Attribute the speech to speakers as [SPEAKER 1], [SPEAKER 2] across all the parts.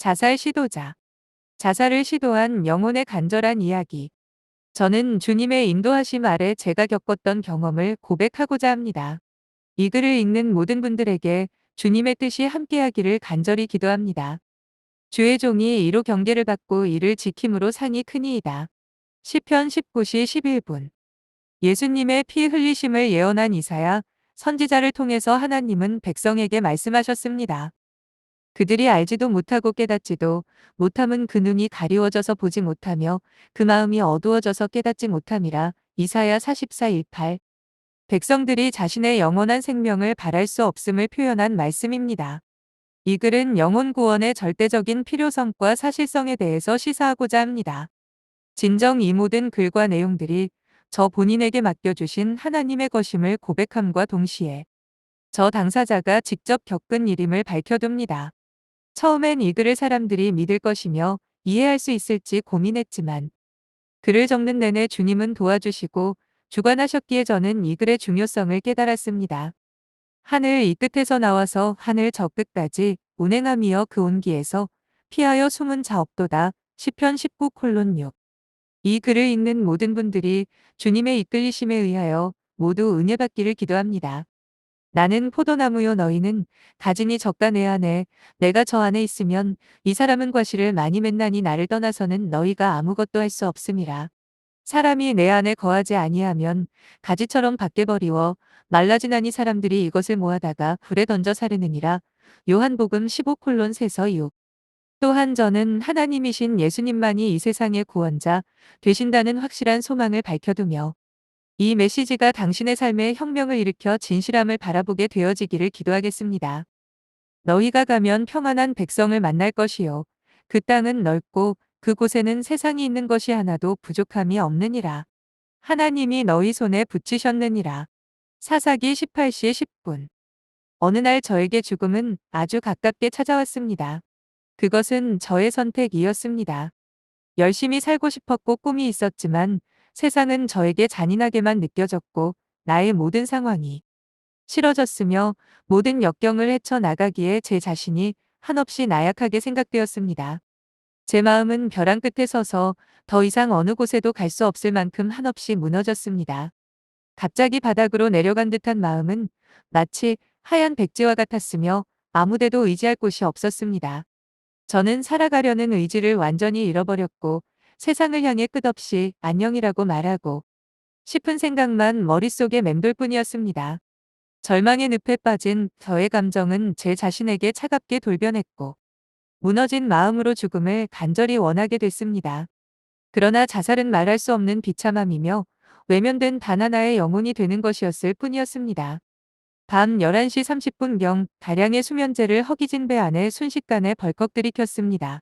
[SPEAKER 1] 자살 시도자. 자살을 시도한 영혼의 간절한 이야기. 저는 주님의 인도하심 아래 제가 겪었던 경험을 고백하고자 합니다. 이 글을 읽는 모든 분들에게 주님의 뜻이 함께하기를 간절히 기도합니다. 주의 종이 이로 경계를 받고 이를 지킴으로 상이 크니이다. 시편 19시 11분. 예수님의 피 흘리심을 예언한 이사야 선지자를 통해서 하나님은 백성에게 말씀하셨습니다. 그들이 알지도 못하고 깨닫지도 못함은 그 눈이 가리워져서 보지 못하며 그 마음이 어두워져서 깨닫지 못함이라. 이사야 44:18. 백성들이 자신의 영원한 생명을 바랄 수 없음을 표현한 말씀입니다. 이 글은 영혼 구원의 절대적인 필요성과 사실성에 대해서 시사하고자 합니다. 진정 이 모든 글과 내용들이 저 본인에게 맡겨주신 하나님의 것임을 고백함과 동시에 저 당사자가 직접 겪은 일임을 밝혀둡니다. 처음엔 이 글을 사람들이 믿을 것이며 이해할 수 있을지 고민했지만 글을 적는 내내 주님은 도와주시고 주관하셨기에 저는 이 글의 중요성을 깨달았습니다. 하늘 이 끝에서 나와서 하늘 저 끝까지 운행함이여 그 온기에서 피하여 숨은 자 없도다. 시편 19:6. 이 글을 읽는 모든 분들이 주님의 이끌리심에 의하여 모두 은혜 받기를 기도합니다. 나는 포도나무요 너희는 가지니 적가 내 안에 내가 저 안에 있으면 이 사람은 과실을 많이 맺나니 나를 떠나서는 너희가 아무것도 할 수 없음이라. 사람이 내 안에 거하지 아니하면 가지처럼 밖에 버리워 말라지나니 사람들이 이것을 모아다가 불에 던져 사르느니라. 요한복음 15:3서 6. 또한 저는 하나님이신 예수님만이 이 세상의 구원자 되신다는 확실한 소망을 밝혀두며 이 메시지가 당신의 삶에 혁명을 일으켜 진실함을 바라보게 되어지기를 기도하겠습니다. 너희가 가면 평안한 백성을 만날 것이요. 그 땅은 넓고 그곳에는 세상이 있는 것이 하나도 부족함이 없느니라. 하나님이 너희 손에 붙이셨느니라. 사사기 18시 10분. 어느 날 저에게 죽음은 아주 가깝게 찾아왔습니다. 그것은 저의 선택이었습니다. 열심히 살고 싶었고 꿈이 있었지만 세상은 저에게 잔인하게만 느껴졌고 나의 모든 상황이 싫어졌으며 모든 역경을 헤쳐나가기에 제 자신이 한없이 나약하게 생각되었습니다. 제 마음은 벼랑 끝에 서서 더 이상 어느 곳에도 갈 수 없을 만큼 한없이 무너졌습니다. 갑자기 바닥으로 내려간 듯한 마음은 마치 하얀 백지와 같았으며 아무데도 의지할 곳이 없었습니다. 저는 살아가려는 의지를 완전히 잃어버렸고 세상을 향해 끝없이 안녕이라고 말하고 싶은 생각만 머릿속에 맴돌 뿐이었습니다. 절망의 늪에 빠진 저의 감정은 제 자신에게 차갑게 돌변했고 무너진 마음으로 죽음을 간절히 원하게 됐습니다. 그러나 자살은 말할 수 없는 비참함이며 외면된 단 하나의 영혼이 되는 것이었을 뿐이었습니다. 밤 11시 30분경 다량의 수면제를 허기진 배 안에 순식간에 벌컥 들이켰습니다.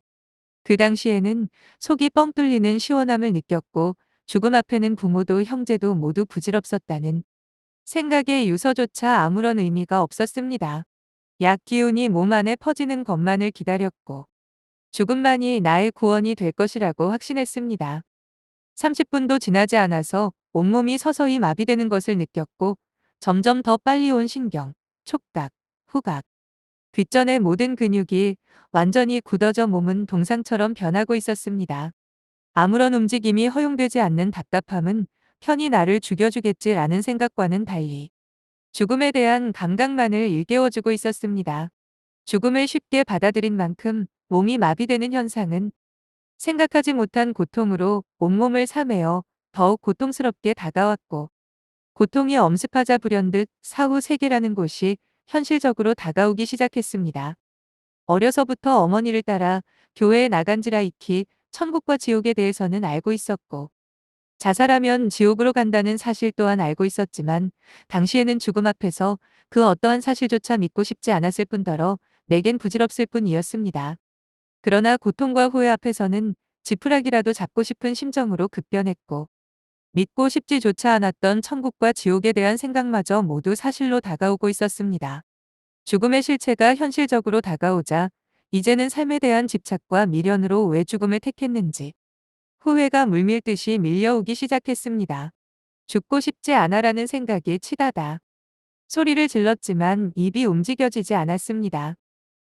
[SPEAKER 1] 그 당시에는 속이 뻥 뚫리는 시원함을 느꼈고 죽음 앞에는 부모도 형제도 모두 부질없었다는 생각에 유서조차 아무런 의미가 없었습니다. 약 기운이 몸 안에 퍼지는 것만을 기다렸고 죽음만이 나의 구원이 될 것이라고 확신했습니다. 30분도 지나지 않아서 온몸이 서서히 마비되는 것을 느꼈고 점점 더 빨리 온 신경, 촉각, 후각, 뒷전의 모든 근육이 완전히 굳어져 몸은 동상처럼 변하고 있었습니다. 아무런 움직임이 허용되지 않는 답답함은 편히 나를 죽여주겠지라는 생각과는 달리 죽음에 대한 감각만을 일깨워주고 있었습니다. 죽음을 쉽게 받아들인 만큼 몸이 마비되는 현상은 생각하지 못한 고통으로 온몸을 사매어 더욱 고통스럽게 다가왔고 고통이 엄습하자 불현듯 사후 세계라는 곳이 현실적으로 다가오기 시작했습니다. 어려서부터 어머니를 따라 교회에 나간지라 익히 천국과 지옥에 대해서는 알고 있었고 자살하면 지옥으로 간다는 사실 또한 알고 있었지만 당시에는 죽음 앞에서 그 어떠한 사실조차 믿고 싶지 않았을 뿐더러 내겐 부질없을 뿐이었습니다. 그러나 고통과 후회 앞에서는 지푸라기라도 잡고 싶은 심정으로 급변했고 믿고 싶지조차 않았던 천국과 지옥에 대한 생각마저 모두 사실로 다가오고 있었습니다. 죽음의 실체가 현실적으로 다가오자 이제는 삶에 대한 집착과 미련으로 왜 죽음을 택했는지 후회가 물밀듯이 밀려오기 시작했습니다. 죽고 싶지 않아라는 생각이 치닫아 소리를 질렀지만 입이 움직여지지 않았습니다.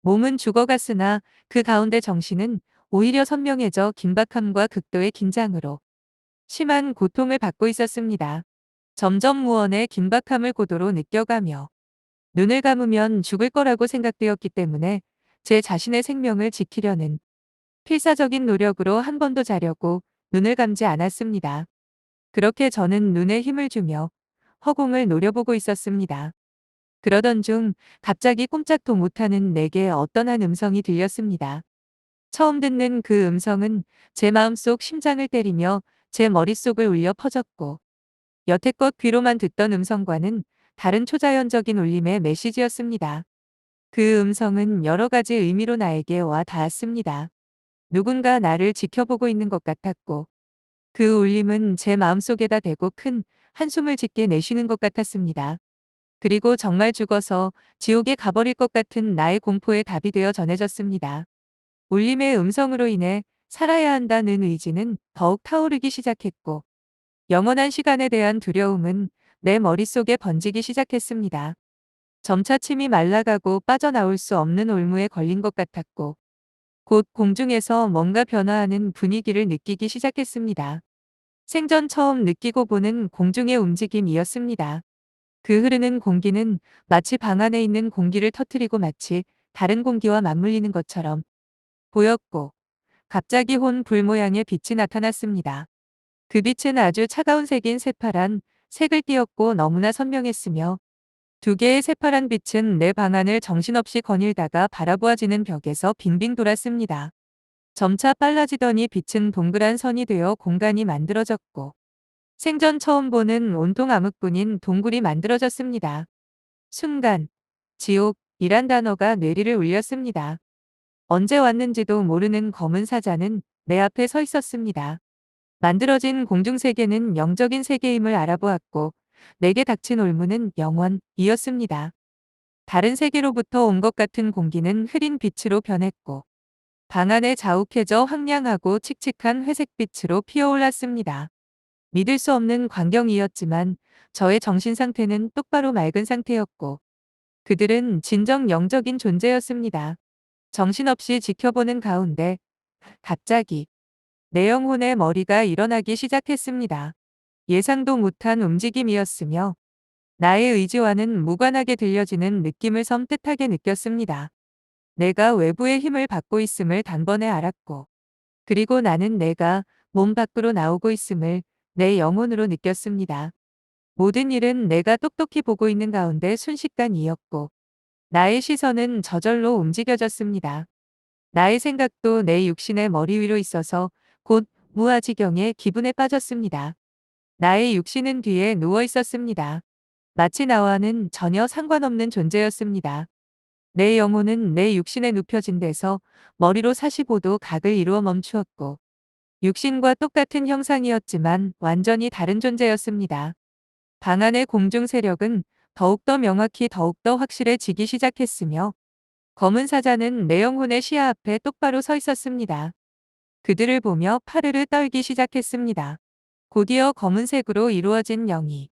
[SPEAKER 1] 몸은 죽어갔으나 그 가운데 정신은 오히려 선명해져 긴박함과 극도의 긴장으로 심한 고통을 받고 있었습니다. 점점 무언의 긴박함을 고도로 느껴가며 눈을 감으면 죽을 거라고 생각되었기 때문에 제 자신의 생명을 지키려는 필사적인 노력으로 한 번도 자려고 눈을 감지 않았습니다. 그렇게 저는 눈에 힘을 주며 허공을 노려보고 있었습니다. 그러던 중 갑자기 꼼짝도 못하는 내게 어떤 한 음성이 들렸습니다. 처음 듣는 그 음성은 제 마음속 심장을 때리며 제 머릿속을 울려 퍼졌고 여태껏 귀로만 듣던 음성과는 다른 초자연적인 울림의 메시지였습니다. 그 음성은 여러 가지 의미로 나에게 와 닿았습니다. 누군가 나를 지켜보고 있는 것 같았고 그 울림은 제 마음속에다 대고 큰 한숨을 짓게 내쉬는 것 같았습니다. 그리고 정말 죽어서 지옥에 가버릴 것 같은 나의 공포의 답이 되어 전해졌습니다. 울림의 음성으로 인해 살아야 한다는 의지는 더욱 타오르기 시작했고 영원한 시간에 대한 두려움은 내 머릿속에 번지기 시작했습니다. 점차 침이 말라가고 빠져나올 수 없는 올무에 걸린 것 같았고 곧 공중에서 뭔가 변화하는 분위기를 느끼기 시작했습니다. 생전 처음 느끼고 보는 공중의 움직임이었습니다. 그 흐르는 공기는 마치 방 안에 있는 공기를 터뜨리고 마치 다른 공기와 맞물리는 것처럼 보였고 갑자기 혼 불 모양의 빛이 나타났습니다. 그 빛은 아주 차가운 색인 새파란 색을 띠었고 너무나 선명했으며 두 개의 새파란 빛은 내 방안을 정신없이 거닐다가 바라보아지는 벽에서 빙빙 돌았습니다. 점차 빨라지더니 빛은 동그란 선이 되어 공간이 만들어졌고 생전 처음 보는 온통 암흑뿐인 동굴이 만들어졌습니다. 순간 지옥이란 단어가 뇌리를 울렸습니다. 언제 왔는지도 모르는 검은 사자는 내 앞에 서 있었습니다. 만들어진 공중세계는 영적인 세계임을 알아보았고 내게 닥친 올무는 영원이었습니다. 다른 세계로부터 온 것 같은 공기는 흐린 빛으로 변했고 방 안에 자욱해져 황량하고 칙칙한 회색빛으로 피어올랐습니다. 믿을 수 없는 광경이었지만 저의 정신 상태는 똑바로 맑은 상태였고 그들은 진정 영적인 존재였습니다. 정신없이 지켜보는 가운데 갑자기 내 영혼의 머리가 일어나기 시작했습니다. 예상도 못한 움직임이었으며 나의 의지와는 무관하게 들려지는 느낌을 섬뜩하게 느꼈습니다. 내가 외부의 힘을 받고 있음을 단번에 알았고 그리고 나는 내가 몸 밖으로 나오고 있음을 내 영혼으로 느꼈습니다. 모든 일은 내가 똑똑히 보고 있는 가운데 순식간이었고 나의 시선은 저절로 움직여졌습니다. 나의 생각도 내 육신의 머리 위로 있어서 곧 무아지경의 기분에 빠졌습니다. 나의 육신은 뒤에 누워 있었습니다. 마치 나와는 전혀 상관없는 존재였습니다. 내 영혼은 내 육신에 눕혀진 데서 머리로 45도 각을 이루어 멈추었고 육신과 똑같은 형상이었지만 완전히 다른 존재였습니다. 방 안의 공중 세력은 더욱더 명확히 더욱더 확실해지기 시작했으며 검은 사자는 내 영혼의 시야 앞에 똑바로 서 있었습니다. 그들을 보며 파르르 떨기 시작했습니다. 곧이어 검은색으로 이루어진 영이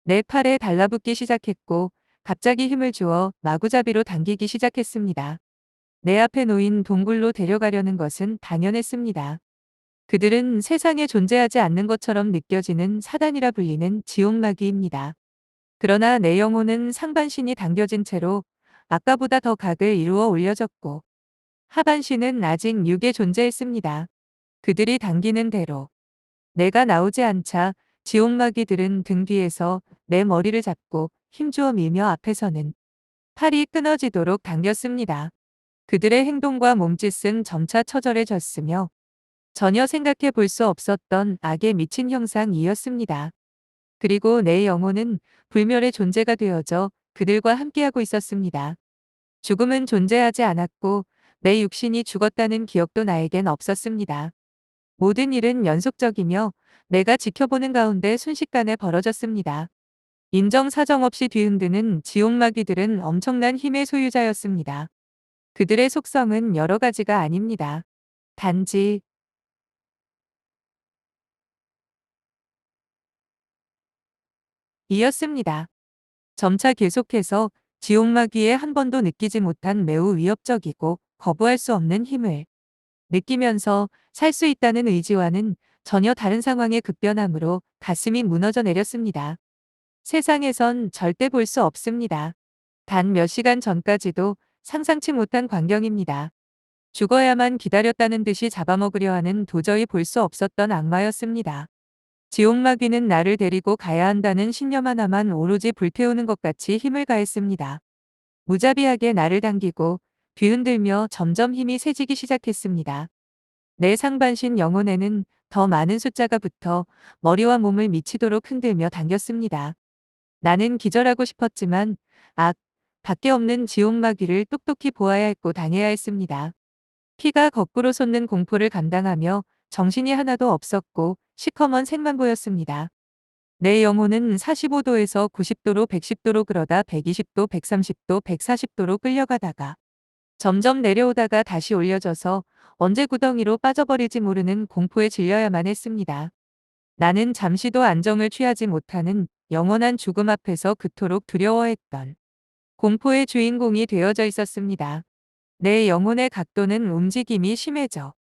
[SPEAKER 1] 내 팔에 달라붙기 시작했고 갑자기 힘을 주어 마구잡이로 당기기 시작했습니다. 내 앞에 놓인 동굴로 데려가려는 것은 당연했습니다. 그들은 세상에 존재하지 않는 것처럼 느껴지는 사단이라 불리는 지옥마귀입니다. 그러나 내 영혼은 상반신이 당겨진 채로 아까보다 더 각을 이루어 올려졌고 하반신은 아직 육에 존재했습니다. 그들이 당기는 대로 내가 나오지 않자 지옥마귀들은 등 뒤에서 내 머리를 잡고 힘주어 밀며 앞에서는 팔이 끊어지도록 당겼습니다. 그들의 행동과 몸짓은 점차 처절해졌으며 전혀 생각해 볼 수 없었던 악에 미친 형상이었습니다. 그리고 내 영혼은 불멸의 존재가 되어져 그들과 함께하고 있었습니다. 죽음은 존재하지 않았고 내 육신이 죽었다는 기억도 나에겐 없었습니다. 모든 일은 연속적이며 내가 지켜보는 가운데 순식간에 벌어졌습니다. 인정사정 없이 뒤흔드는 지옥마귀들은 엄청난 힘의 소유자였습니다. 그들의 속성은 여러 가지가 아닙니다. 단지 이었습니다. 점차 계속해서 지옥마귀에 한 번도 느끼지 못한 매우 위협적이고 거부할 수 없는 힘을 느끼면서 살 수 있다는 의지와는 전혀 다른 상황의 급변함으로 가슴이 무너져 내렸습니다. 세상에선 절대 볼 수 없습니다. 단 몇 시간 전까지도 상상치 못한 광경입니다. 죽어야만 기다렸다는 듯이 잡아먹으려 하는 도저히 볼 수 없었던 악마였습니다. 지옥마귀는 나를 데리고 가야 한다는 신념 하나만 오로지 불태우는 것 같이 힘을 가했습니다. 무자비하게 나를 당기고 뒤흔들며 점점 힘이 세지기 시작했습니다. 내 상반신 영혼에는 더 많은 숫자가 붙어 머리와 몸을 미치도록 흔들며 당겼습니다. 나는 기절하고 싶었지만 밖에 없는 지옥마귀를 똑똑히 보아야 했고 당해야 했습니다. 피가 거꾸로 솟는 공포를 감당하며 정신이 하나도 없었고 시커먼 색만 보였습니다. 내 영혼은 45도에서 90도로 110도로 그러다 120도, 130도, 140도로 끌려가다가 점점 내려오다가 다시 올려져서 언제 구덩이로 빠져버릴지 모르는 공포에 질려야만 했습니다. 나는 잠시도 안정을 취하지 못하는 영원한 죽음 앞에서 그토록 두려워했던 공포의 주인공이 되어져 있었습니다. 내 영혼의 각도는 움직임이 심해져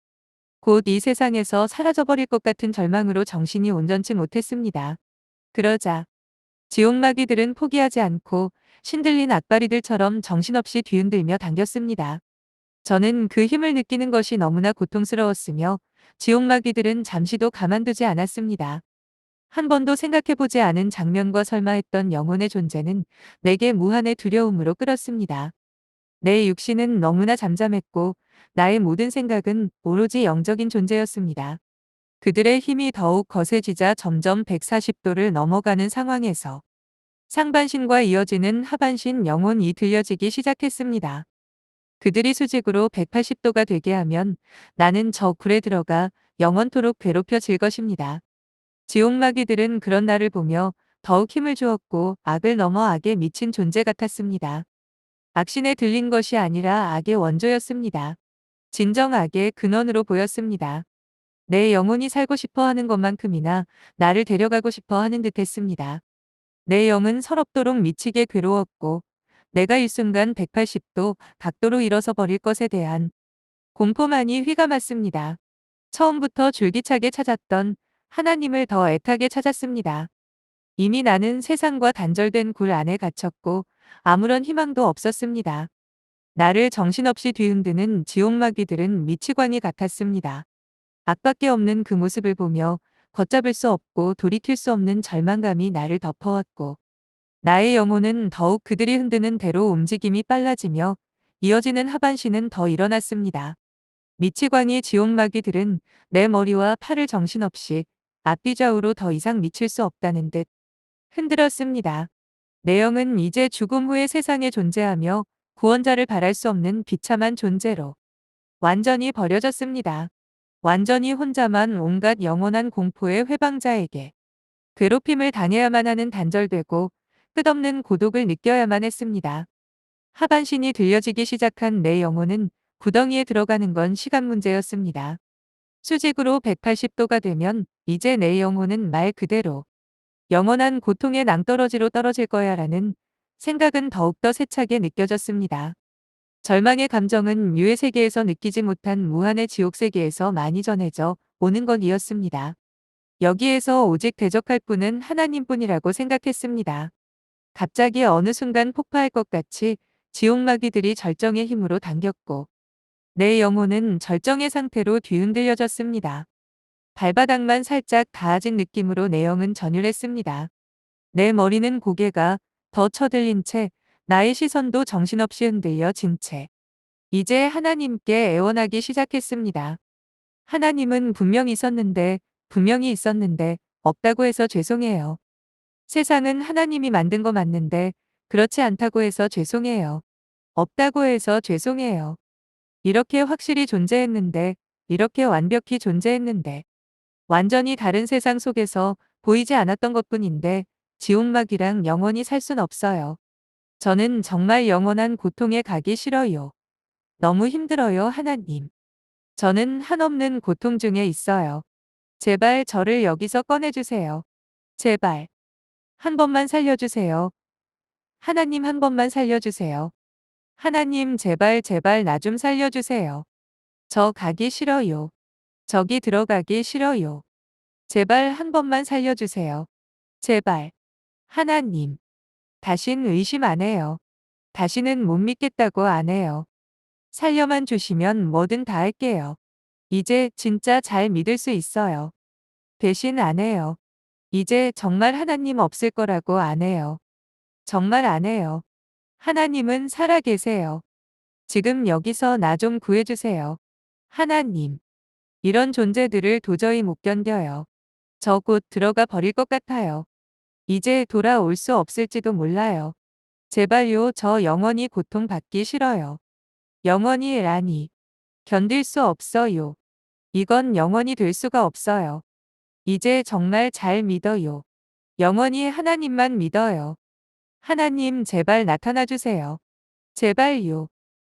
[SPEAKER 1] 곧 이 세상에서 사라져버릴 것 같은 절망으로 정신이 온전치 못했습니다. 그러자 지옥마귀들은 포기하지 않고 신들린 악바리들처럼 정신없이 뒤흔들며 당겼습니다. 저는 그 힘을 느끼는 것이 너무나 고통스러웠으며 지옥마귀들은 잠시도 가만두지 않았습니다. 한 번도 생각해보지 않은 장면과 설마 했던 영혼의 존재는 내게 무한의 두려움으로 끌었습니다. 내 육신은 너무나 잠잠했고 나의 모든 생각은 오로지 영적인 존재였습니다. 그들의 힘이 더욱 거세지자 점점 140도를 넘어가는 상황에서 상반신과 이어지는 하반신 영혼이 들려지기 시작했습니다. 그들이 수직으로 180도가 되게 하면 나는 저 굴에 들어가 영원토록 괴롭혀질 것입니다. 지옥마귀들은 그런 나를 보며 더욱 힘을 주었고 악을 넘어 악에 미친 존재 같았습니다. 악신에 들린 것이 아니라 악의 원조였습니다. 진정 악의 근원으로 보였습니다. 내 영혼이 살고 싶어 하는 것만큼이나 나를 데려가고 싶어 하는 듯 했습니다. 내 영은 서럽도록 미치게 괴로웠고 내가 일순간 180도 각도로 일어서 버릴 것에 대한 공포만이 휘감았습니다. 처음부터 줄기차게 찾았던 하나님을 더 애타게 찾았습니다. 이미 나는 세상과 단절된 굴 안에 갇혔고 아무런 희망도 없었습니다. 나를 정신없이 뒤흔드는 지옥마귀들은 미치광이 같았습니다. 악밖에 없는 그 모습을 보며 걷잡을 수 없고 돌이킬 수 없는 절망감이 나를 덮어왔고 나의 영혼은 더욱 그들이 흔드는 대로 움직임이 빨라지며 이어지는 하반신은 더 일어났습니다. 미치광이 지옥마귀들은 내 머리와 팔을 정신없이 앞뒤좌우로 더 이상 미칠 수 없다는 듯 흔들었습니다. 내 영은 이제 죽음 후의 세상에 존재하며 구원자를 바랄 수 없는 비참한 존재로 완전히 버려졌습니다. 완전히 혼자만 온갖 영원한 공포의 회방자에게 괴롭힘을 당해야만 하는 단절되고 끝없는 고독을 느껴야만 했습니다. 하반신이 들려지기 시작한 내 영혼은 구덩이에 들어가는 건 시간 문제였습니다. 수직으로 180도가 되면 이제 내 영혼은 말 그대로 영원한 고통의 낭떠러지로 떨어질 거야라는 생각은 더욱더 세차게 느껴졌습니다. 절망의 감정은 유의 세계에서 느끼지 못한 무한의 지옥 세계에서 많이 전해져 오는 것이었습니다. 여기에서 오직 대적할 분은 하나님뿐이라고 생각했습니다. 갑자기 어느 순간 폭파할 것 같이 지옥마귀들이 절정의 힘으로 당겼고 내 영혼은 절정의 상태로 뒤흔들려졌습니다. 발바닥만 살짝 닿아진 느낌으로 내 영은 전율했습니다. 내 머리는 고개가 더 쳐들린 채 나의 시선도 정신없이 흔들려진 채 이제 하나님께 애원하기 시작했습니다. 하나님은 분명히 있었는데 없다고 해서 죄송해요. 세상은 하나님이 만든 거 맞는데 그렇지 않다고 해서 죄송해요. 없다고 해서 죄송해요. 이렇게 확실히 존재했는데 이렇게 완벽히 존재했는데 완전히 다른 세상 속에서 보이지 않았던 것뿐인데 지옥막이랑 영원히 살 순 없어요. 저는 정말 영원한 고통에 가기 싫어요. 너무 힘들어요, 하나님. 저는 한없는 고통 중에 있어요. 제발 저를 여기서 꺼내주세요. 제발. 한 번만 살려주세요. 하나님 한 번만 살려주세요. 하나님 제발 제발 나 좀 살려주세요. 저 가기 싫어요. 저기 들어가기 싫어요. 제발 한 번만 살려주세요. 제발. 하나님. 다신 의심 안 해요. 다시는 못 믿겠다고 안 해요. 살려만 주시면 뭐든 다 할게요. 이제 진짜 잘 믿을 수 있어요. 배신 안 해요. 이제 정말 하나님 없을 거라고 안 해요. 정말 안 해요. 하나님은 살아 계세요. 지금 여기서 나 좀 구해주세요. 하나님. 이런 존재들을 도저히 못 견뎌요. 저 곧 들어가 버릴 것 같아요. 이제 돌아올 수 없을지도 몰라요. 제발요, 저 영원히 고통받기 싫어요. 영원히라니. 견딜 수 없어요. 이건 영원히 될 수가 없어요. 이제 정말 잘 믿어요. 영원히 하나님만 믿어요. 하나님 제발 나타나 주세요. 제발요.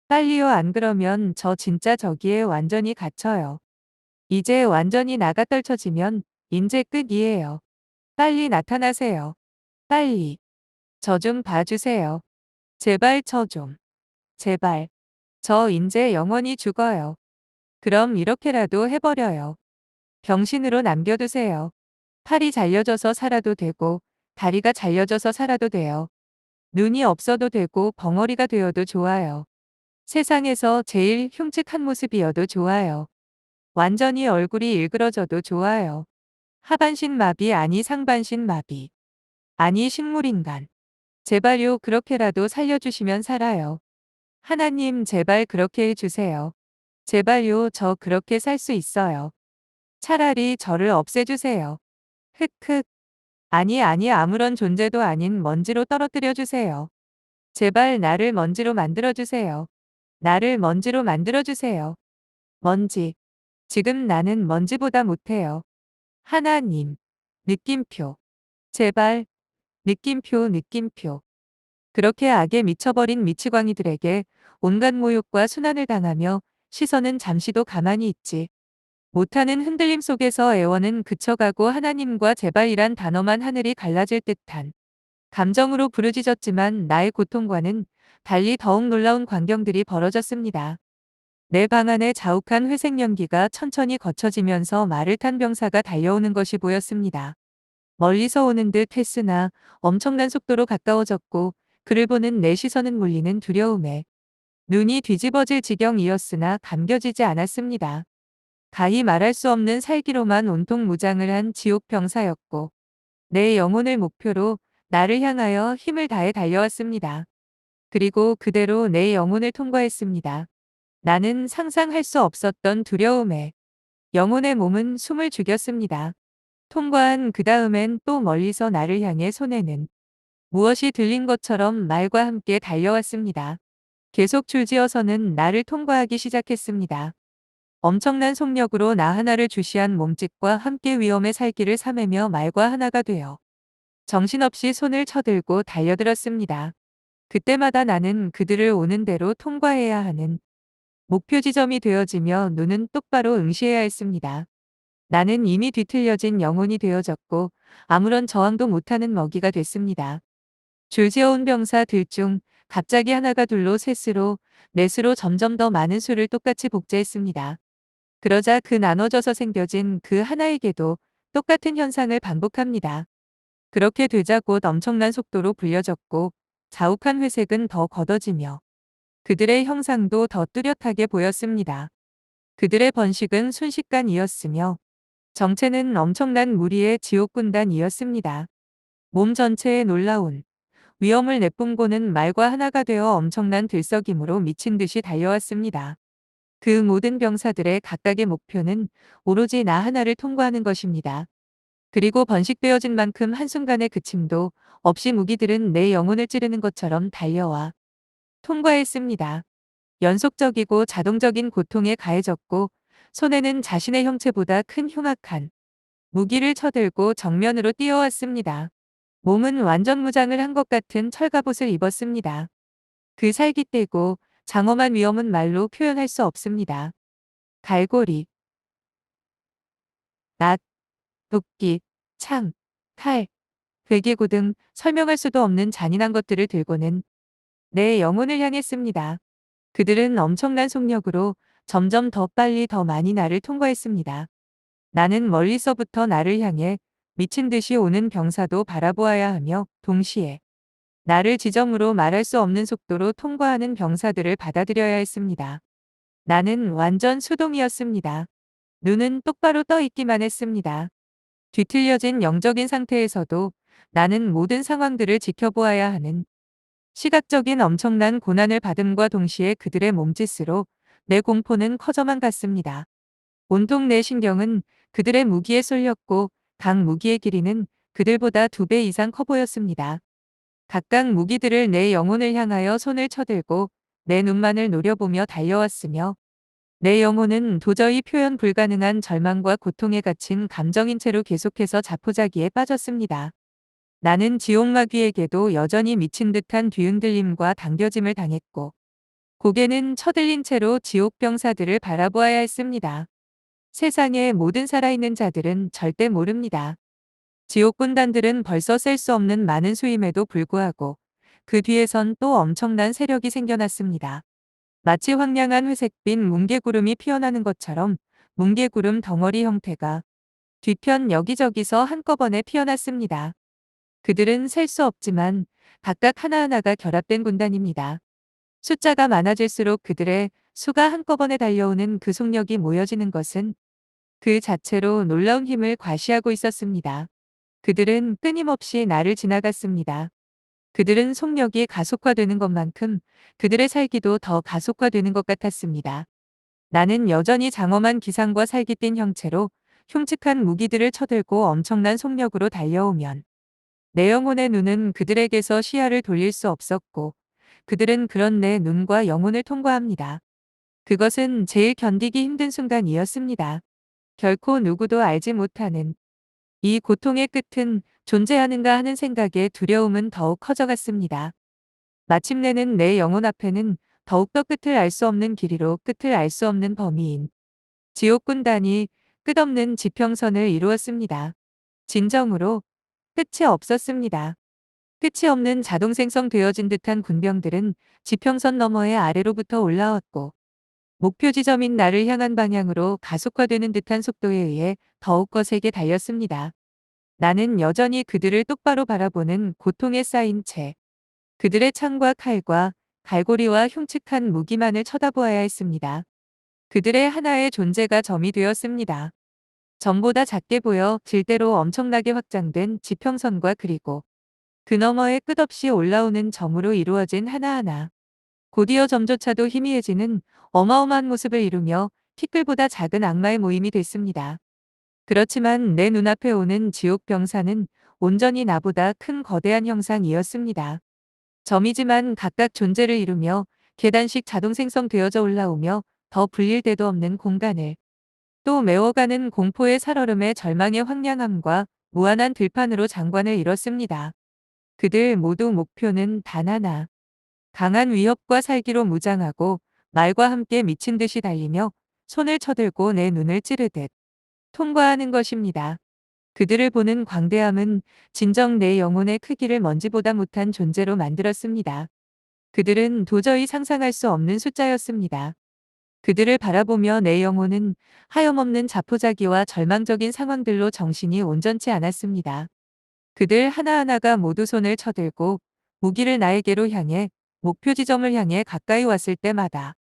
[SPEAKER 1] 빨리요, 안 그러면 저 진짜 저기에 완전히 갇혀요. 이제 완전히 나가 떨쳐지면 인제 끝이에요. 빨리 나타나세요. 빨리. 저 좀 봐주세요. 제발 저 좀. 제발. 저 인제 영원히 죽어요. 그럼 이렇게라도 해버려요. 병신으로 남겨두세요. 팔이 잘려져서 살아도 되고, 다리가 잘려져서 살아도 돼요. 눈이 없어도 되고 벙어리가 되어도 좋아요. 세상에서 제일 흉측한 모습이어도 좋아요. 완전히 얼굴이 일그러져도 좋아요. 하반신 마비 아니 상반신 마비. 아니 식물인간. 제발요, 그렇게라도 살려주시면 살아요. 하나님 제발 그렇게 해주세요. 제발요, 저 그렇게 살 수 있어요. 차라리 저를 없애주세요. 흑흑. 아니 아무런 존재도 아닌 먼지로 떨어뜨려 주세요. 제발 나를 먼지로 만들어 주세요. 나를 먼지로 만들어 주세요. 먼지. 지금 나는 먼지보다 못해요. 하나님. 느낌표. 제발. 느낌표. 그렇게 악에 미쳐버린 미치광이들에게 온갖 모욕과 순환을 당하며 시선은 잠시도 가만히 있지 못하는 흔들림 속에서 애원은 그쳐가고 하나님과 제발이란 단어만 하늘이 갈라질 듯한 감정으로 부르짖었지만 나의 고통과는 달리 더욱 놀라운 광경들이 벌어졌습니다. 내 방 안에 자욱한 회색 연기가 천천히 거쳐지면서 말을 탄 병사가 달려오는 것이 보였습니다. 멀리서 오는 듯 했으나 엄청난 속도로 가까워졌고 그를 보는 내 시선은 몰리는 두려움에 눈이 뒤집어질 지경이었으나 감겨지지 않았습니다. 가히 말할 수 없는 살기로만 온통 무장을 한 지옥병사였고 내 영혼을 목표로 나를 향하여 힘을 다해 달려왔습니다. 그리고 그대로 내 영혼을 통과했습니다. 나는 상상할 수 없었던 두려움에 영혼의 몸은 숨을 죽였습니다. 통과한 그 다음엔 또 멀리서 나를 향해 손에는 무엇이 들린 것처럼 말과 함께 달려왔습니다. 계속 줄지어서는 나를 통과하기 시작했습니다. 엄청난 속력으로 나 하나를 주시한 몸짓과 함께 위험에 살기를 삼으며 말과 하나가 되어 정신없이 손을 쳐들고 달려들었습니다. 그때마다 나는 그들을 오는 대로 통과해야 하는 목표 지점이 되어지며 눈은 똑바로 응시해야 했습니다. 나는 이미 뒤틀려진 영혼이 되어졌고 아무런 저항도 못하는 먹이가 됐습니다. 줄지어온 병사들 중 갑자기 하나가 둘로 셋으로 넷으로 점점 더 많은 수를 똑같이 복제했습니다. 그러자 그 나눠져서 생겨진 그 하나에게도 똑같은 현상을 반복합니다. 그렇게 되자 곧 엄청난 속도로 불려졌고 자욱한 회색은 더 걷어지며 그들의 형상도 더 뚜렷하게 보였습니다. 그들의 번식은 순식간이었으며 정체는 엄청난 무리의 지옥군단이었습니다. 몸 전체에 놀라운 위험을 내뿜고는 말과 하나가 되어 엄청난 들썩임으로 미친 듯이 달려왔습니다. 그 모든 병사들의 각각의 목표는 오로지 나 하나를 통과하는 것입니다. 그리고 번식되어진 만큼 한순간의 그침도 없이 무기들은 내 영혼을 찌르는 것처럼 달려와 통과했습니다. 연속적이고 자동적인 고통에 가해졌고 손에는 자신의 형체보다 큰 흉악한 무기를 쳐들고 정면으로 뛰어왔습니다. 몸은 완전 무장을 한 것 같은 철갑옷을 입었습니다. 그 살깃대고 장엄한 위험은 말로 표현할 수 없습니다. 갈고리, 낫, 도끼, 창, 칼, 괴기고 등 설명할 수도 없는 잔인한 것들을 들고는 내 영혼을 향했습니다. 그들은 엄청난 속력으로 점점 더 빨리 더 많이 나를 통과했습니다. 나는 멀리서부터 나를 향해 미친 듯이 오는 병사도 바라보아야 하며 동시에 나를 지점으로 말할 수 없는 속도로 통과하는 병사들을 받아들여야 했습니다. 나는 완전 수동이었습니다. 눈은 똑바로 떠 있기만 했습니다. 뒤틀려진 영적인 상태에서도 나는 모든 상황들을 지켜보아야 하는 시각적인 엄청난 고난을 받음과 동시에 그들의 몸짓으로 내 공포는 커져만 갔습니다. 온통 내 신경은 그들의 무기에 쏠렸고 각 무기의 길이는 그들보다 2배 이상 커 보였습니다. 각각 무기들을 내 영혼을 향하여 손을 쳐들고 내 눈만을 노려보며 달려왔으며 내 영혼은 도저히 표현 불가능한 절망과 고통에 갇힌 감정인 채로 계속해서 자포자기에 빠졌습니다. 나는 지옥마귀에게도 여전히 미친 듯한 뒤흔들림과 당겨짐을 당했고 고개는 쳐들린 채로 지옥병사들을 바라보아야 했습니다. 세상의 모든 살아있는 자들은 절대 모릅니다. 지옥군단들은 벌써 셀 수 없는 많은 수임에도 불구하고 그 뒤에선 또 엄청난 세력이 생겨났습니다. 마치 황량한 회색빛 뭉게구름이 피어나는 것처럼 뭉게구름 덩어리 형태가 뒤편 여기저기서 한꺼번에 피어났습니다. 그들은 셀 수 없지만 각각 하나하나가 결합된 군단입니다. 숫자가 많아질수록 그들의 수가 한꺼번에 달려오는 그 속력이 모여지는 것은 그 자체로 놀라운 힘을 과시하고 있었습니다. 그들은 끊임없이 나를 지나갔습니다. 그들은 속력이 가속화되는 것만큼 그들의 살기도 더 가속화되는 것 같았습니다. 나는 여전히 장엄한 기상과 살깃빛 형체로 흉측한 무기들을 쳐들고 엄청난 속력으로 달려오면 내 영혼의 눈은 그들에게서 시야를 돌릴 수 없었고 그들은 그런 내 눈과 영혼을 통과합니다. 그것은 제일 견디기 힘든 순간이었습니다. 결코 누구도 알지 못하는 이 고통의 끝은 존재하는가 하는 생각에 두려움은 더욱 커져갔습니다. 마침내는 내 영혼 앞에는 더욱더 끝을 알 수 없는 길이로 끝을 알 수 없는 범위인 지옥군단이 끝없는 지평선을 이루었습니다. 진정으로 끝이 없었습니다. 끝이 없는 자동 생성되어진 듯한 군병들은 지평선 너머의 아래로부터 올라왔고 목표 지점인 나를 향한 방향으로 가속화되는 듯한 속도에 의해 더욱 거세게 달렸습니다. 나는 여전히 그들을 똑바로 바라보는 고통에 쌓인 채 그들의 창과 칼과 갈고리와 흉측한 무기만을 쳐다보아야 했습니다. 그들의 하나의 존재가 점이 되었습니다. 점보다 작게 보여 질대로 엄청나게 확장된 지평선과 그리고 그 너머에 끝없이 올라오는 점으로 이루어진 하나하나. 곧이어 점조차도 희미해지는 어마어마한 모습을 이루며 티끌보다 작은 악마의 모임이 됐습니다. 그렇지만 내 눈앞에 오는 지옥 병사는 온전히 나보다 큰 거대한 형상이었습니다. 점이지만 각각 존재를 이루며 계단식 자동 생성되어져 올라오며 더 불릴 데도 없는 공간을 또 메워가는 공포의 살얼음의 절망의 황량함과 무한한 들판으로 장관을 이뤘습니다. 그들 모두 목표는 단 하나. 강한 위협과 살기로 무장하고 말과 함께 미친 듯이 달리며 손을 쳐들고 내 눈을 찌르듯 통과하는 것입니다. 그들을 보는 광대함은 진정 내 영혼의 크기를 먼지보다 못한 존재로 만들었습니다. 그들은 도저히 상상할 수 없는 숫자였습니다. 그들을 바라보며 내 영혼은 하염없는 자포자기와 절망적인 상황들로 정신이 온전치 않았습니다. 그들 하나하나가 모두 손을 쳐들고 무기를 나에게로 향해 목표 지점을 향해 가까이 왔을 때마다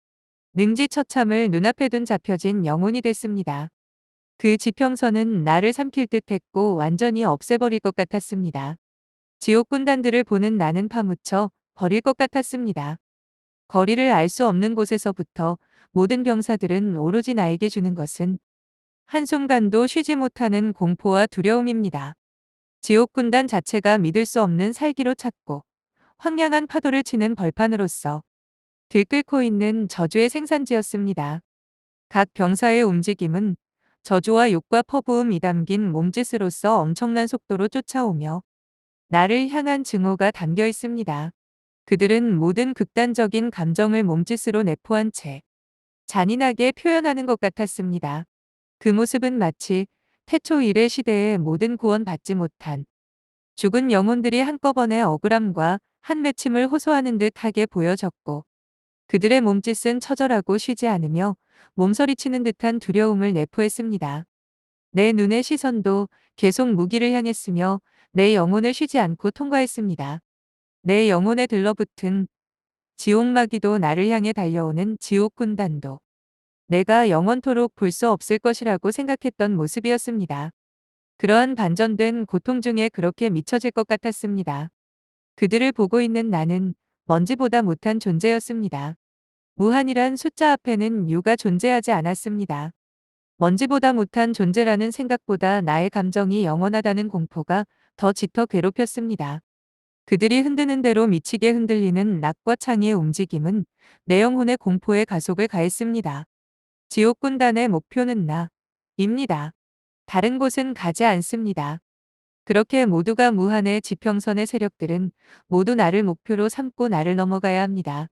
[SPEAKER 1] 능지처참을 눈앞에 둔 잡혀진 영혼이 됐습니다. 그 지평선은 나를 삼킬 듯 했고 완전히 없애버릴 것 같았습니다. 지옥군단들을 보는 나는 파묻혀 버릴 것 같았습니다. 거리를 알 수 없는 곳에서부터 모든 병사들은 오로지 나에게 주는 것은 한순간도 쉬지 못하는 공포와 두려움입니다. 지옥군단 자체가 믿을 수 없는 살기로 찼고 황량한 파도를 치는 벌판으로서 들끓고 있는 저주의 생산지였습니다. 각 병사의 움직임은 저주와 욕과 퍼부음이 담긴 몸짓으로서 엄청난 속도로 쫓아오며 나를 향한 증오가 담겨 있습니다. 그들은 모든 극단적인 감정을 몸짓으로 내포한 채 잔인하게 표현하는 것 같았습니다. 그 모습은 마치 태초 이래 시대에 모든 구원받지 못한 죽은 영혼들이 한꺼번에 억울함과 한맺힘을 호소하는 듯하게 보여졌고 그들의 몸짓은 처절하고 쉬지 않으며 몸서리치는 듯한 두려움을 내포했습니다. 내 눈의 시선도 계속 무기를 향했으며 내 영혼을 쉬지 않고 통과했습니다. 내 영혼에 들러붙은 지옥마귀도 나를 향해 달려오는 지옥군단도 내가 영원토록 볼 수 없을 것이라고 생각했던 모습이었습니다. 그러한 반전된 고통 중에 그렇게 미쳐질 것 같았습니다. 그들을 보고 있는 나는 먼지보다 못한 존재였습니다. 무한이란 숫자 앞에는 유가 존재하지 않았습니다. 먼지보다 못한 존재라는 생각보다 나의 감정이 영원하다는 공포가 더 짙어 괴롭혔습니다. 그들이 흔드는 대로 미치게 흔들리는 낙과 창의 움직임은 내 영혼의 공포에 가속을 가했습니다. 지옥군단의 목표는 나입니다. 다른 곳은 가지 않습니다. 그렇게 모두가 무한의 지평선의 세력들은 모두 나를 목표로 삼고 나를 넘어가야 합니다.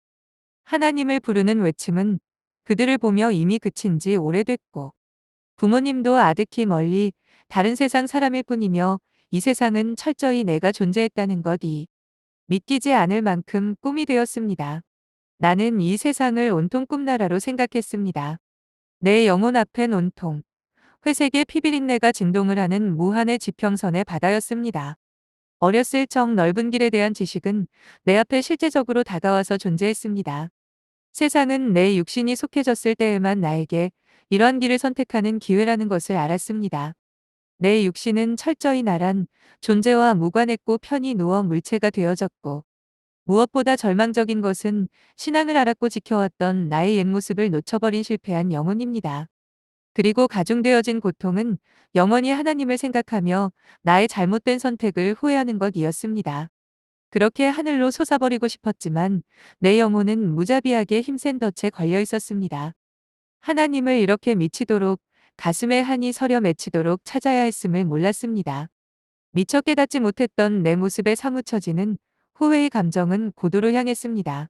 [SPEAKER 1] 하나님을 부르는 외침은 그들을 보며 이미 그친 지 오래됐고 부모님도 아득히 멀리 다른 세상 사람일 뿐이며 이 세상은 철저히 내가 존재했다는 것이 믿기지 않을 만큼 꿈이 되었습니다. 나는 이 세상을 온통 꿈나라로 생각했습니다. 내 영혼 앞엔 온통 회색의 피비린내가 진동을 하는 무한의 지평선의 바다였습니다. 어렸을 적 넓은 길에 대한 지식은 내 앞에 실제적으로 다가와서 존재했습니다. 세상은 내 육신이 속해졌을 때에만 나에게 이러한 길을 선택하는 기회라는 것을 알았습니다. 내 육신은 철저히 나란 존재와 무관했고 편히 누워 물체가 되어졌고 무엇보다 절망적인 것은 신앙을 알았고 지켜왔던 나의 옛 모습을 놓쳐버린 실패한 영혼입니다. 그리고 가중되어진 고통은 영원히 하나님을 생각하며 나의 잘못된 선택을 후회하는 것이었습니다. 그렇게 하늘로 솟아버리고 싶었지만 내 영혼은 무자비하게 힘센 덫에 걸려 있었습니다. 하나님을 이렇게 미치도록 가슴에 한이 서려 맺히도록 찾아야 했음을 몰랐습니다. 미처 깨닫지 못했던 내 모습에 사무쳐지는 후회의 감정은 고도로 향했습니다.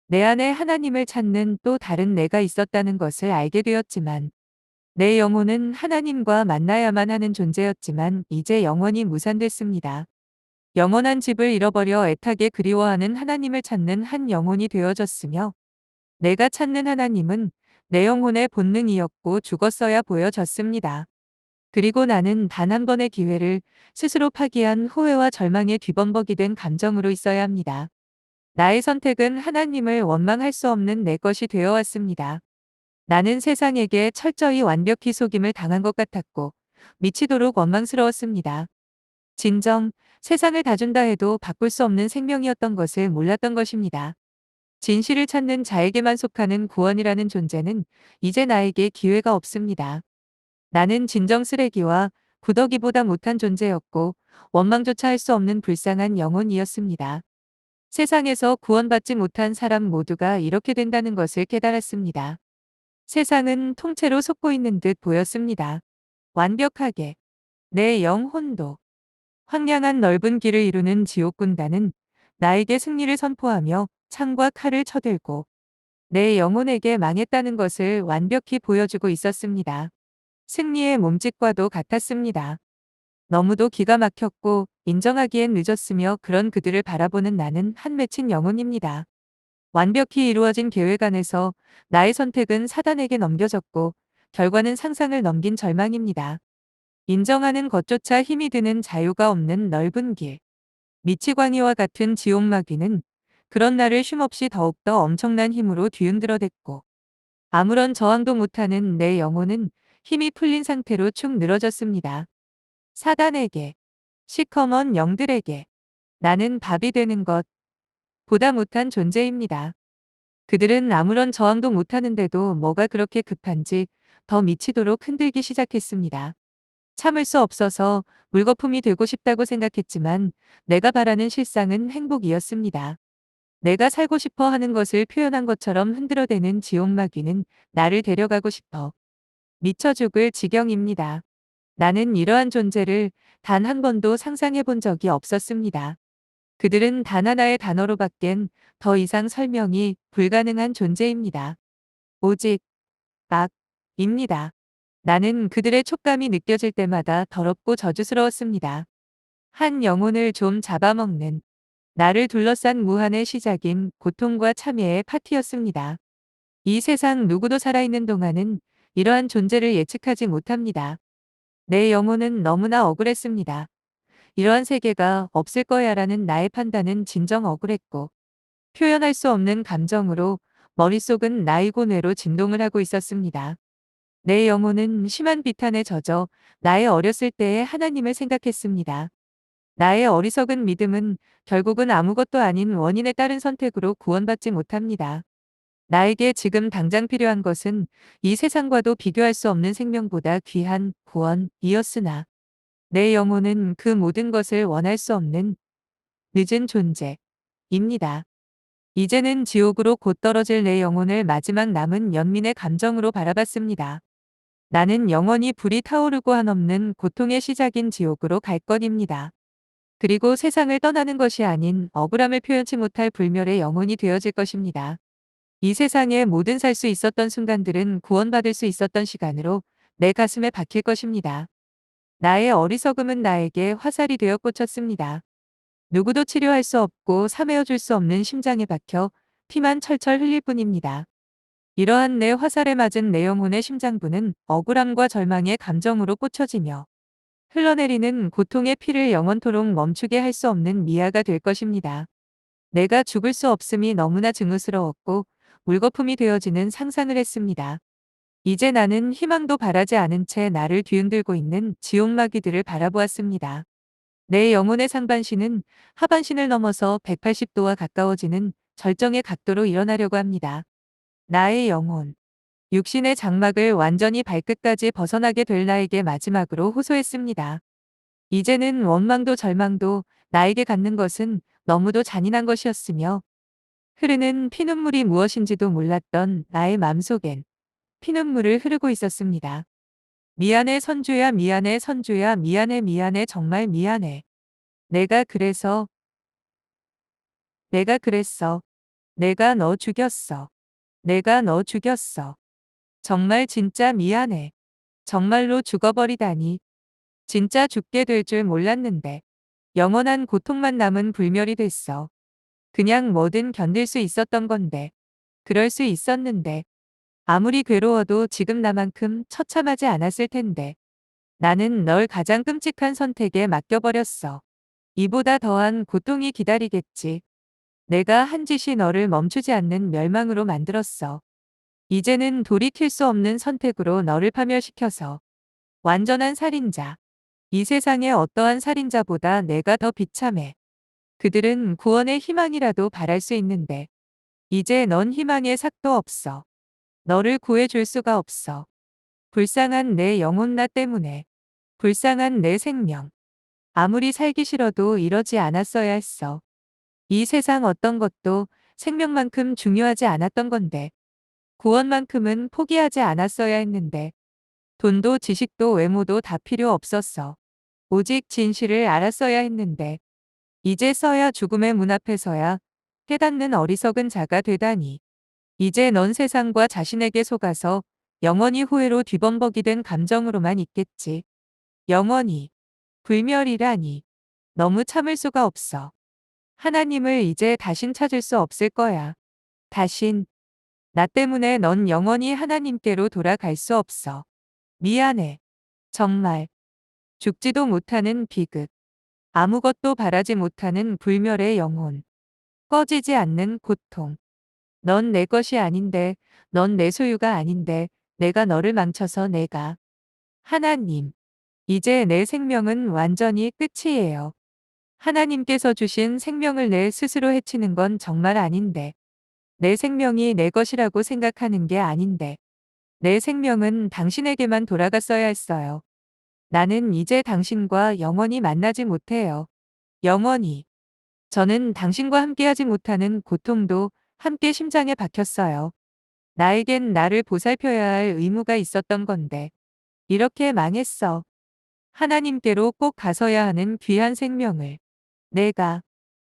[SPEAKER 1] 내 안에 하나님을 찾는 또 다른 내가 있었다는 것을 알게 되었지만 내 영혼은 하나님과 만나야만 하는 존재였지만 이제 영원히 무산됐습니다. 영원한 집을 잃어버려 애타게 그리워하는 하나님을 찾는 한 영혼이 되어졌으며 내가 찾는 하나님은 내 영혼의 본능이었고 죽었어야 보여졌습니다. 그리고 나는 단 한 번의 기회를 스스로 파기한 후회와 절망에 뒤범벅이 된 감정으로 있어야 합니다. 나의 선택은 하나님을 원망할 수 없는 내 것이 되어 왔습니다. 나는 세상에게 철저히 완벽히 속임을 당한 것 같았고 미치도록 원망스러웠습니다. 진정 세상을 다 준다 해도 바꿀 수 없는 생명이었던 것을 몰랐던 것입니다. 진실을 찾는 자에게만 속하는 구원이라는 존재는 이제 나에게 기회가 없습니다. 나는 진정 쓰레기와 구더기보다 못한 존재였고 원망조차 할 수 없는 불쌍한 영혼이었습니다. 세상에서 구원받지 못한 사람 모두가 이렇게 된다는 것을 깨달았습니다. 세상은 통째로 속고 있는 듯 보였습니다. 완벽하게. 내 영혼도. 황량한 넓은 길을 이루는 지옥군단은 나에게 승리를 선포하며 창과 칼을 쳐들고 내 영혼에게 망했다는 것을 완벽히 보여주고 있었습니다. 승리의 몸짓과도 같았습니다. 너무도 기가 막혔고 인정하기엔 늦었으며 그런 그들을 바라보는 나는 한 맺힌 영혼입니다. 완벽히 이루어진 계획 안에서 나의 선택은 사단에게 넘겨졌고 결과는 상상을 넘긴 절망입니다. 인정하는 것조차 힘이 드는 자유가 없는 넓은 길. 미치광이와 같은 지옥마귀는 그런 나를 쉼없이 더욱더 엄청난 힘으로 뒤흔들어댔고 아무런 저항도 못하는 내 영혼은 힘이 풀린 상태로 축 늘어졌습니다. 사단에게, 시커먼 영들에게 나는 밥이 되는 것 보다 못한 존재입니다. 그들은 아무런 저항도 못하는데도 뭐가 그렇게 급한지 더 미치도록 흔들기 시작했습니다. 참을 수 없어서 물거품이 되고 싶다고 생각했지만 내가 바라는 실상은 행복이었습니다. 내가 살고 싶어 하는 것을 표현한 것처럼 흔들어대는 지옥마귀는 나를 데려가고 싶어 미쳐 죽을 지경입니다. 나는 이러한 존재를 단 한 번도 상상해 본 적이 없었습니다. 그들은 단 하나의 단어로 밖엔 더 이상 설명이 불가능한 존재입니다. 오직 악입니다. 나는 그들의 촉감이 느껴질 때마다 더럽고 저주스러웠습니다. 한 영혼을 좀 잡아먹는 나를 둘러싼 무한의 시작인 고통과 참회의 파티였습니다. 이 세상 누구도 살아있는 동안은 이러한 존재를 예측하지 못합니다. 내 영혼은 너무나 억울했습니다. 이러한 세계가 없을 거야라는 나의 판단은 진정 억울했고 표현할 수 없는 감정으로 머릿속은 나이고 뇌로 진동을 하고 있었습니다. 내 영혼은 심한 비탄에 젖어 나의 어렸을 때의 하나님을 생각했습니다. 나의 어리석은 믿음은 결국은 아무것도 아닌 원인에 따른 선택으로 구원받지 못합니다. 나에게 지금 당장 필요한 것은 이 세상과도 비교할 수 없는 생명보다 귀한 구원이었으나 내 영혼은 그 모든 것을 원할 수 없는 늦은 존재입니다. 이제는 지옥으로 곧 떨어질 내 영혼을 마지막 남은 연민의 감정으로 바라봤습니다. 나는 영원히 불이 타오르고 한없는 고통의 시작인 지옥으로 갈 것입니다. 그리고 세상을 떠나는 것이 아닌 억울함을 표현치 못할 불멸의 영혼이 되어질 것입니다. 이 세상에 모든 살 수 있었던 순간들은 구원받을 수 있었던 시간으로 내 가슴에 박힐 것입니다. 나의 어리석음은 나에게 화살이 되어 꽂혔습니다. 누구도 치료할 수 없고 사매어 줄 수 없는 심장에 박혀 피만 철철 흘릴 뿐입니다. 이러한 내 화살에 맞은 내 영혼의 심장부는 억울함과 절망의 감정으로 꽂혀지며 흘러내리는 고통의 피를 영원토록 멈추게 할 수 없는 미아가 될 것입니다. 내가 죽을 수 없음이 너무나 증오스러웠고 물거품이 되어지는 상상을 했습니다. 이제 나는 희망도 바라지 않은 채 나를 뒤흔들고 있는 지옥마귀들을 바라보았습니다. 내 영혼의 상반신은 하반신을 넘어서 180도와 가까워지는 절정의 각도로 일어나려고 합니다. 나의 영혼. 육신의 장막을 완전히 발끝까지 벗어나게 될 나에게 마지막으로 호소했습니다. 이제는 원망도 절망도 나에게 갖는 것은 너무도 잔인한 것이었으며 흐르는 피눈물이 무엇인지도 몰랐던 나의 맘속엔 피눈물을 흐르고 있었습니다. 미안해 선주야 미안해 선주야 미안해 미안해 정말 미안해. 내가 그래서 내가 그랬어. 내가 너 죽였어. 내가 너 죽였어. 정말 진짜 미안해. 정말로 죽어버리다니. 진짜 죽게 될 줄 몰랐는데. 영원한 고통만 남은 불멸이 됐어. 그냥 뭐든 견딜 수 있었던 건데. 그럴 수 있었는데. 아무리 괴로워도 지금 나만큼 처참하지 않았을 텐데. 나는 널 가장 끔찍한 선택에 맡겨버렸어. 이보다 더한 고통이 기다리겠지. 내가 한 짓이 너를 멈추지 않는 멸망으로 만들었어. 이제는 돌이킬 수 없는 선택으로 너를 파멸시켜서 완전한 살인자. 이 세상의 어떠한 살인자보다 내가 더 비참해. 그들은 구원의 희망이라도 바랄 수 있는데 이제 넌 희망의 삭도 없어. 너를 구해줄 수가 없어. 불쌍한 내 영혼 나 때문에. 불쌍한 내 생명. 아무리 살기 싫어도 이러지 않았어야 했어. 이 세상 어떤 것도 생명만큼 중요하지 않았던 건데 구원만큼은 포기하지 않았어야 했는데 돈도 지식도 외모도 다 필요 없었어. 오직 진실을 알았어야 했는데 이제서야 죽음의 문 앞에서야 깨닫는 어리석은 자가 되다니. 이제 넌 세상과 자신에게 속아서 영원히 후회로 뒤범벅이 된 감정으로만 있겠지. 영원히. 불멸이라니. 너무 참을 수가 없어. 하나님을 이제 다신 찾을 수 없을 거야. 다신. 나 때문에 넌 영원히 하나님께로 돌아갈 수 없어. 미안해. 정말. 죽지도 못하는 비극. 아무것도 바라지 못하는 불멸의 영혼. 꺼지지 않는 고통. 넌 내 것이 아닌데, 넌 내 소유가 아닌데, 내가 너를 망쳐서 내가. 하나님. 이제 내 생명은 완전히 끝이에요. 하나님께서 주신 생명을 내 스스로 해치는 건 정말 아닌데. 내 생명이 내 것이라고 생각하는 게 아닌데. 내 생명은 당신에게만 돌아갔어야 했어요. 나는 이제 당신과 영원히 만나지 못해요. 영원히. 저는 당신과 함께하지 못하는 고통도 함께 심장에 박혔어요. 나에겐 나를 보살펴야 할 의무가 있었던 건데. 이렇게 망했어. 하나님께로 꼭 가서야 하는 귀한 생명을. 내가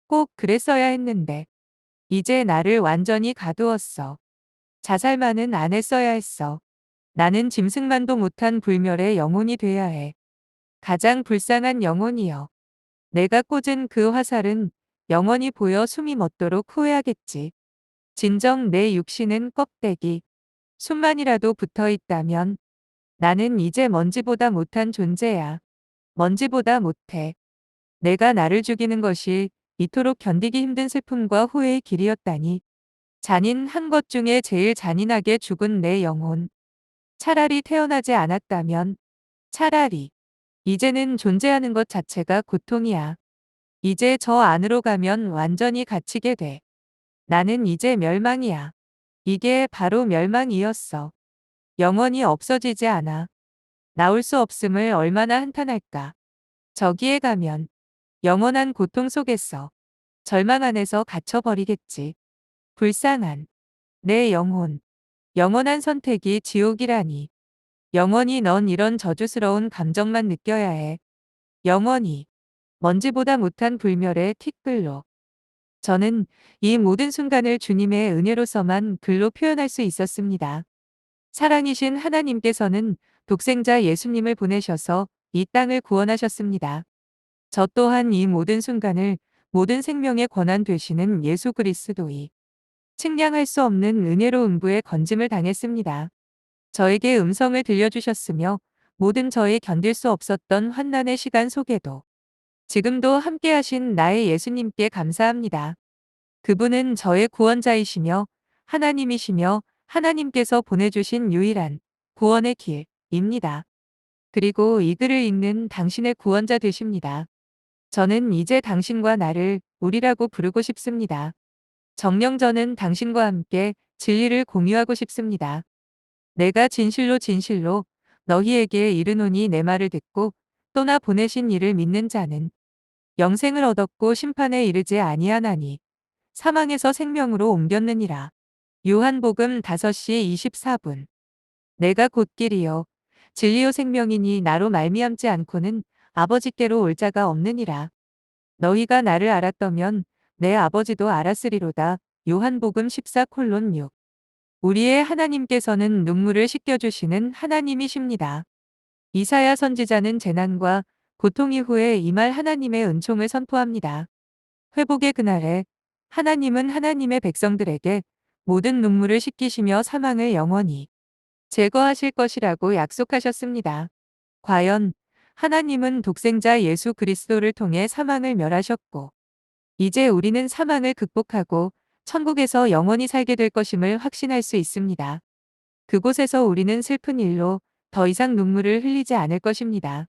[SPEAKER 1] 꼭 그랬어야 했는데. 이제 나를 완전히 가두었어. 자살만은 안 했어야 했어. 나는 짐승만도 못한 불멸의 영혼이 돼야 해. 가장 불쌍한 영혼이여. 내가 꽂은 그 화살은 영원히 보여 숨이 멎도록 후회하겠지. 진정 내 육신은 껍데기, 숨만이라도 붙어 있다면 나는 이제 먼지보다 못한 존재야. 먼지보다 못해. 내가 나를 죽이는 것이 이토록 견디기 힘든 슬픔과 후회의 길이었다니. 잔인한 것 중에 제일 잔인하게 죽은 내 영혼. 차라리 태어나지 않았다면, 차라리. 이제는 존재하는 것 자체가 고통이야. 이제 저 안으로 가면 완전히 갇히게 돼. 나는 이제 멸망이야. 이게 바로 멸망이었어. 영원히 없어지지 않아. 나올 수 없음을 얼마나 한탄할까. 저기에 가면 영원한 고통 속에서 절망 안에서 갇혀버리겠지. 불쌍한 내 영혼. 영원한 선택이 지옥이라니. 영원히 넌 이런 저주스러운 감정만 느껴야 해. 영원히. 먼지보다 못한 불멸의 틱글로. 저는 이 모든 순간을 주님의 은혜로서만 글로 표현할 수 있었습니다. 사랑이신 하나님께서는 독생자 예수님을 보내셔서 이 땅을 구원하셨습니다. 저 또한 이 모든 순간을 모든 생명의 권한 되시는 예수 그리스도의 측량할 수 없는 은혜로 음부에 건짐을 당했습니다. 저에게 음성을 들려주셨으며 모든 저의 견딜 수 없었던 환난의 시간 속에도 지금도 함께하신 나의 예수님께 감사합니다. 그분은 저의 구원자이시며 하나님이시며 하나님께서 보내주신 유일한 구원의 길입니다. 그리고 이 글을 읽는 당신의 구원자 되십니다. 저는 이제 당신과 나를 우리라고 부르고 싶습니다. 정녕 저는 당신과 함께 진리를 공유하고 싶습니다. 내가 진실로 진실로 너희에게 이르노니 내 말을 듣고 또 나 보내신 이를 믿는 자는 영생을 얻었고 심판에 이르지 아니하나니 사망에서 생명으로 옮겼느니라. 요한복음 5시 24분. 내가 곧 길이요 진리요 생명이니 나로 말미암지 않고는 아버지께로 올 자가 없느니라. 너희가 나를 알았더면 내 아버지도 알았으리로다. 요한복음 14:6. 우리의 하나님께서는 눈물을 씻겨주시는 하나님이십니다. 이사야 선지자는 재난과 고통 이후에 임할 하나님의 은총을 선포합니다. 회복의 그날에 하나님은 하나님의 백성들에게 모든 눈물을 씻기시며 사망을 영원히 제거하실 것이라고 약속하셨습니다. 과연 하나님은 독생자 예수 그리스도를 통해 사망을 멸하셨고 이제 우리는 사망을 극복하고 천국에서 영원히 살게 될 것임을 확신할 수 있습니다. 그곳에서 우리는 슬픈 일로 더 이상 눈물을 흘리지 않을 것입니다.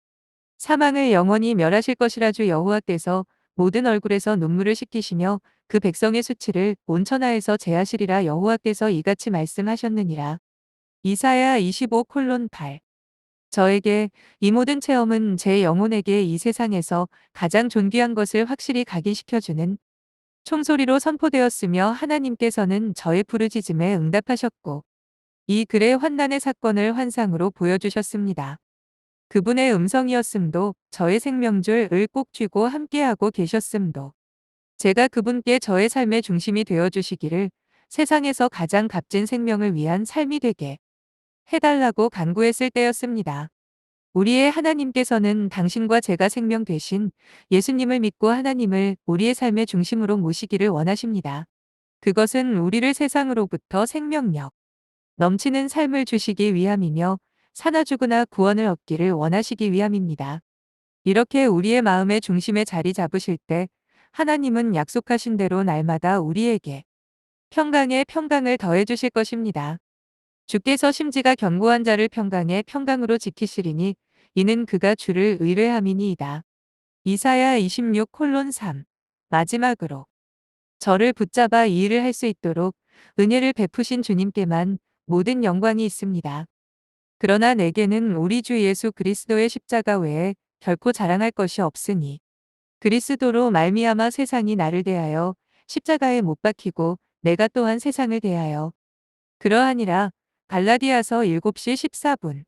[SPEAKER 1] 사망을 영원히 멸하실 것이라 주 여호와께서 모든 얼굴에서 눈물을 씻기시며 그 백성의 수치를 온 천하에서 제하시리라 여호와께서 이같이 말씀하셨느니라. 이사야 25:8. 저에게 이 모든 체험은 제 영혼에게 이 세상에서 가장 존귀한 것을 확실히 각인시켜주는 총소리로 선포되었으며 하나님께서는 저의 부르짖음에 응답하셨고 이 글의 환난의 사건을 환상으로 보여주셨습니다. 그분의 음성이었음도 저의 생명줄을 꼭 쥐고 함께하고 계셨음도 제가 그분께 저의 삶의 중심이 되어주시기를 세상에서 가장 값진 생명을 위한 삶이 되게 해달라고 간구했을 때였습니다. 우리의 하나님께서는 당신과 제가 생명 되신 예수님을 믿고 하나님을 우리의 삶의 중심으로 모시기를 원하십니다. 그것은 우리를 세상으로부터 생명력 넘치는 삶을 주시기 위함이며 사나 죽으나 구원을 얻기를 원하시기 위함입니다. 이렇게 우리의 마음의 중심에 자리 잡으실 때 하나님은 약속하신 대로 날마다 우리에게 평강에 평강을 더해 주실 것입니다. 주께서 심지가 견고한 자를 평강에 평강으로 지키시리니 이는 그가 주를 의뢰함이니이다. 이사야 26:3. 마지막으로 저를 붙잡아 이 일을 할 수 있도록 은혜를 베푸신 주님께만 모든 영광이 있습니다. 그러나 내게는 우리 주 예수 그리스도의 십자가 외에 결코 자랑할 것이 없으니 그리스도로 말미암아 세상이 나를 대하여 십자가에 못 박히고 내가 또한 세상을 대하여 그러하니라. 갈라디아서 7시 14분.